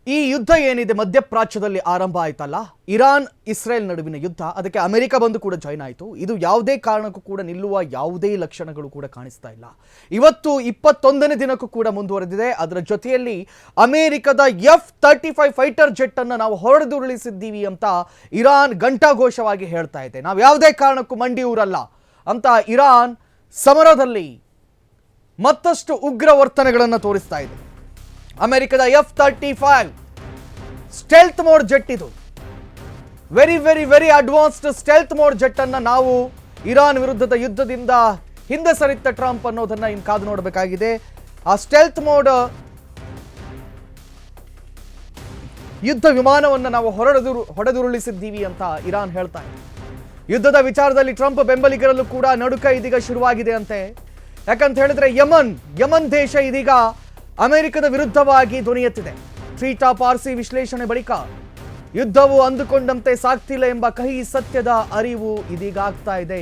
ಈ ಯುದ್ಧ ಏನಿದೆ ಮಧ್ಯಪ್ರಾಚ್ಯದಲ್ಲಿ ಆರಂಭ ಆಯ್ತಲ್ಲ, ಇರಾನ್ ಇಸ್ರೇಲ್ ನಡುವಿನ ಯುದ್ಧ, ಅದಕ್ಕೆ ಅಮೆರಿಕ ಬಂದು ಕೂಡ ಜಾಯ್ನ್ ಆಯಿತು. ಇದು ಯಾವುದೇ ಕಾರಣಕ್ಕೂ ಕೂಡ ನಿಲ್ಲುವ ಯಾವುದೇ ಲಕ್ಷಣಗಳು ಕೂಡ ಕಾಣಿಸ್ತಾ ಇಲ್ಲ. ಇವತ್ತು 21ನೇ ದಿನಕ್ಕೂ ಕೂಡ ಮುಂದುವರೆದಿದೆ. ಅದರ ಜೊತೆಯಲ್ಲಿ ಅಮೆರಿಕದ F-35 ಫೈಟರ್ ಜೆಟ್ ಅನ್ನು ನಾವು ಹೊಡೆದುರುಳಿಸಿದ್ದೀವಿ ಅಂತ ಇರಾನ್ ಘಂಟಾಘೋಷವಾಗಿ ಹೇಳ್ತಾ ಇದೆ. ನಾವು ಯಾವುದೇ ಕಾರಣಕ್ಕೂ ಮಂಡಿ ಊರಲ್ಲ ಅಂತ ಇರಾನ್ ಸಮರದಲ್ಲಿ ಮತ್ತಷ್ಟು ಉಗ್ರ ವರ್ತನೆಗಳನ್ನು ತೋರಿಸ್ತಾ ಇದೆ. ಅಮೆರಿಕದ F-35 ಸ್ಟೆಲ್ತ್ ಮೋಡ್ ಜೆಟ್, ಇದು very very very advanced stealth mode jet ಅನ್ನ ನಾವು ಇರಾನ್ ವಿರುದ್ಧದ ಯುದ್ಧದಿಂದ ಹಿಂದೆ ಸರಿತ ಟ್ರಂಪ್ ಅನ್ನೋದನ್ನ ಇನ್ನು ಕಾದು ನೋಡಬೇಕಾಗಿದೆ. ಆ ಸ್ಟೆಲ್ತ್ ಮೋಡ್ ಯುದ್ಧ ವಿಮಾನವನ್ನು ನಾವು ಹೊಡೆದುರುಳಿಸಿದ್ದೀವಿ ಅಂತ ಇರಾನ್ ಹೇಳ್ತಾ ಇದೆ. ಯುದ್ಧದ ವಿಚಾರದಲ್ಲಿ ಟ್ರಂಪ್ ಬೆಂಬಲಿಗರಲ್ಲೂ ಕೂಡ ನಡುಕ ಇದೀಗ ಶುರುವಾಗಿದೆ ಅಂತೆ. ಯಾಕಂತ ಹೇಳಿದ್ರೆ ಯಮನ್ ದೇಶ ಇದೀಗ ಅಮೆರಿಕದ ವಿರುದ್ಧವಾಗಿ ಧ್ವನಿ ಎತ್ತಿದೆ. ಟ್ರೀಟ್ ಆಫ್ ಆರ್ಸಿ ವಿಶ್ಲೇಷಣೆ ಬಳಿಕ ಯುದ್ಧವು ಅಂದುಕೊಂಡಂತೆ ಸಾಗ್ತಿಲ್ಲ ಎಂಬ ಕಹಿ ಸತ್ಯದ ಅರಿವು ಇದೀಗ ಆಗ್ತಾ ಇದೆ.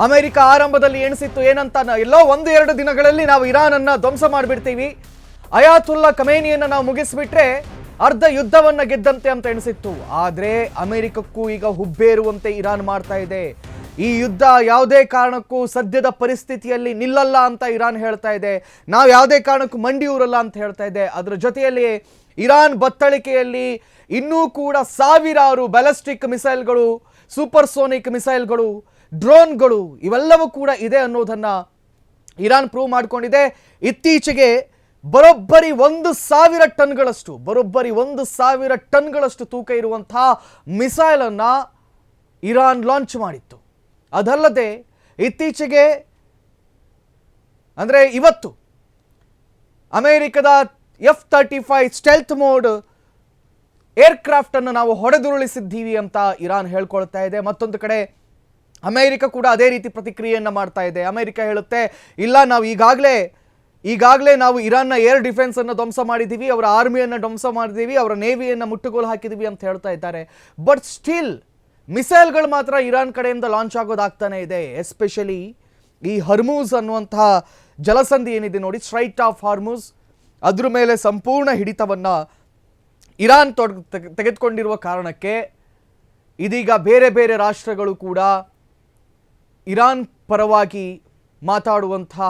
ಅಮೆರಿಕ ಆರಂಭದಲ್ಲಿ ಎಣಿಸಿತ್ತು ಏನಂತ, ಎಲ್ಲೋ 1-2 ದಿನಗಳಲ್ಲಿ ನಾವು ಇರಾನ್ ಅನ್ನ ಧ್ವಂಸ ಮಾಡಿಬಿಡ್ತೀವಿ, ಅಯಾತುಲ್ಲಾ ಖಮೇನಿಯನ್ನ ನಾವು ಮುಗಿಸ್ಬಿಟ್ರೆ ಅರ್ಧ ಯುದ್ಧವನ್ನ ಗೆದ್ದಂತೆ ಅಂತ ಎಣಿಸಿತ್ತು. ಆದ್ರೆ ಅಮೆರಿಕಕ್ಕೂ ಈಗ ಹುಬ್ಬೇರುವಂತೆ ಇರಾನ್ ಮಾಡ್ತಾ ಇದೆ. ಈ ಯುದ್ಧ ಯಾವುದೇ ಕಾರಣಕ್ಕೂ ಸದ್ಯದ ಪರಿಸ್ಥಿತಿಯಲ್ಲಿ ನಿಲ್ಲಲ್ಲ ಅಂತ ಇರಾನ್ ಹೇಳ್ತಾ ಇದೆ. ನಾವು ಯಾವುದೇ ಕಾರಣಕ್ಕೂ ಮಂಡಿಯೂರಲ್ಲ ಅಂತ ಹೇಳ್ತಾ ಇದೆ. ಅದರ ಜೊತೆಯಲ್ಲಿ ಇರಾನ್ ಬತ್ತಳಿಕೆಯಲ್ಲಿ ಇನ್ನೂ ಕೂಡ ಸಾವಿರಾರು ಬ್ಯಾಲಿಸ್ಟಿಕ್ ಮಿಸೈಲ್ಗಳು, ಸೂಪರ್ಸೋನಿಕ್ ಮಿಸೈಲ್ಗಳು, ಡ್ರೋನ್ಗಳು ಇವೆಲ್ಲವೂ ಕೂಡ ಇದೆ ಅನ್ನೋದನ್ನ ಇರಾನ್ ಪ್ರೂವ್ ಮಾಡಿಕೊಂಡಿದೆ. ಇತ್ತೀಚೆಗೆ ಬರೋಬ್ಬರಿ 1,000 ಟನ್ಗಳಷ್ಟು ತೂಕ ಇರುವಂತಹ ಮಿಸೈಲ್ ಅನ್ನ ಇರಾನ್ ಲಾಂಚ್ ಮಾಡಿತ್ತು. ಅದಲ್ಲದೆ ಇತ್ತೀಚೆಗೆ ಅಂದರೆ ಇವತ್ತು ಅಮೆರಿಕದ F-35 ಸ್ಟೆಲ್ತ್ ಮೋಡ್ ಏರ್ಕ್ರಾಫ್ಟ್ ಅನ್ನು ನಾವು ಹೊಡೆದುರುಳಿಸಿದ್ದೀವಿ ಅಂತ ಇರಾನ್ ಹೇಳ್ಕೊಳ್ತಾ ಇದೆ. ಮತ್ತೊಂದು ಕಡೆ ಅಮೆರಿಕ ಕೂಡ ಅದೇ ರೀತಿ ಪ್ರತಿಕ್ರಿಯೆಯನ್ನು ಮಾಡ್ತಾ ಇದೆ. ಅಮೆರಿಕ ಹೇಳುತ್ತೆ, ಇಲ್ಲ ನಾವು ಈಗಾಗಲೇ ನಾವು ಇರಾನ್ನ ಏರ್ ಡಿಫೆನ್ಸ್ ಅನ್ನು ಧ್ವಂಸ ಮಾಡಿದ್ದೀವಿ, ಅವರ ಆರ್ಮಿಯನ್ನು ಧ್ವಂಸ ಮಾಡಿದ್ದೀವಿ, ಅವರ ನೇವಿಯನ್ನು ಮುಟ್ಟುಗೋಲು ಹಾಕಿದ್ದೀವಿ ಅಂತ ಹೇಳ್ತಾ ಇದ್ದಾರೆ. ಬಟ್ ಸ್ಟಿಲ್ ಮಿಸೈಲ್ಗಳು ಮಾತ್ರ ಇರಾನ್ ಕಡೆಯಿಂದ ಲಾಂಚ್ ಆಗೋದಾಗ್ತಾನೆ ಇದೆ. ಎಸ್ಪೆಷಲಿ ಈ ಹರ್ಮೂಸ್ ಅನ್ನುವಂತಹ ಜಲಸಂಧಿ ಏನಿದೆ ನೋಡಿ, ಸ್ಟ್ರೈಟ್ ಆಫ್ ಹಾರ್ಮೂಸ್, ಅದ್ರ ಮೇಲೆ ಸಂಪೂರ್ಣ ಹಿಡಿತವನ್ನ ಇರಾನ್ ತೆಗೆದುಕೊಂಡಿರುವ ಕಾರಣಕ್ಕೆ ಇದೀಗ ಬೇರೆ ಬೇರೆ ರಾಷ್ಟ್ರಗಳು ಕೂಡ ಇರಾನ್ ಪರವಾಗಿ ಮಾತಾಡುವಂತಹ